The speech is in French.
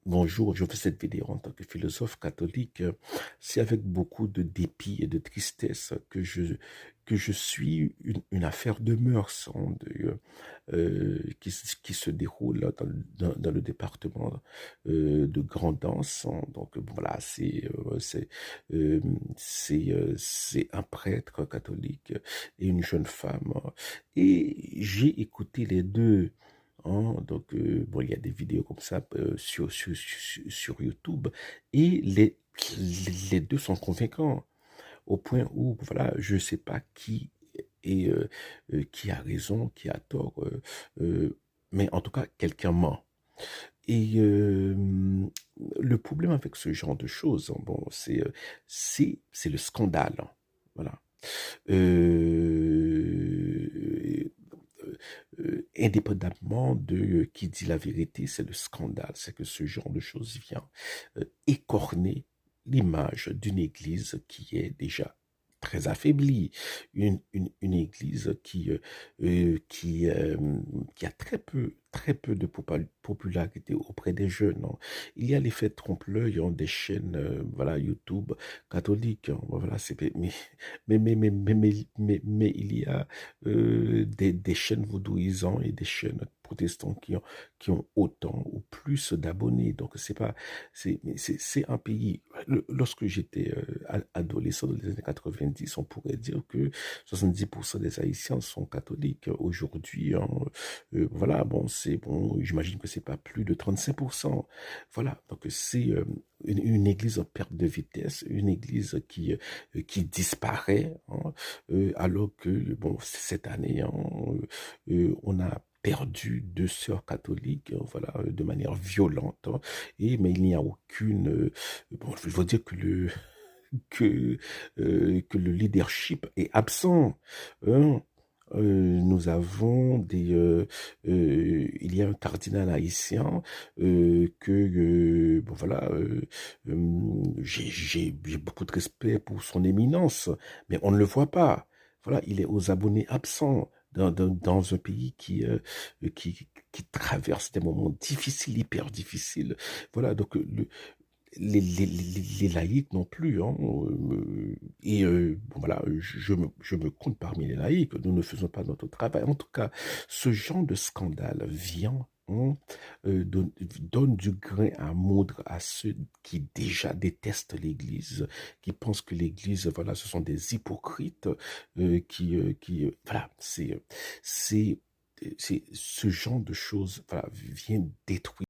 Bonjour, je fais cette vidéo en tant que philosophe catholique. C'est avec beaucoup de dépit et de tristesse que je suis une affaire de mœurs qui se déroule là dans le département de Grand'Anse. Donc voilà, c'est un prêtre catholique et une jeune femme. Et j'ai écouté les deux. Hein, donc, bon, il y a des vidéos comme ça sur YouTube et les deux sont convaincants au point où, voilà, je ne sais pas qui a raison, qui a tort, mais en tout cas, quelqu'un ment. Et le problème avec ce genre de choses, hein, bon, c'est le scandale. Hein, voilà. Euh, Indépendamment de qui dit la vérité, c'est le scandale. C'est que ce genre de choses vient écorner l'image d'une église qui est déjà très affaiblie, une église qui a très peu de popularité auprès des jeunes. Hein. Il y a l'effet trompe-l'œil hein, des chaînes, voilà, YouTube catholiques. Hein. Voilà, mais il y a des chaînes vaudouisants et des chaînes protestants qui ont autant ou plus d'abonnés. Donc, c'est un pays. Lorsque j'étais adolescent dans les années 90, on pourrait dire que 70% des Haïtiens sont catholiques. Aujourd'hui, hein, voilà, bon, c'est bon, j'imagine que c'est pas plus de 35%. Voilà, donc c'est une église en perte de vitesse, une église qui disparaît, hein, alors que, bon, cette année, hein, on a perdu deux sœurs catholiques, voilà, de manière violente, hein, mais il n'y a aucune, bon, je veux dire que le leadership est absent, hein. Nous avons il y a un cardinal haïtien bon voilà, j'ai beaucoup de respect pour son éminence, mais on ne le voit pas. Voilà, il est aux abonnés absents dans un pays qui traverse des moments difficiles, hyper difficiles. Voilà, donc les laïcs non plus. Hein, bon, voilà, je me compte parmi les laïcs. Nous ne faisons pas notre travail. En tout cas, ce genre de scandale vient. Hein, donne du grain à moudre à ceux qui déjà détestent l'Église, qui pensent que l'Église, voilà, ce sont des hypocrites, voilà, c'est ce genre de choses, voilà, vient détruire.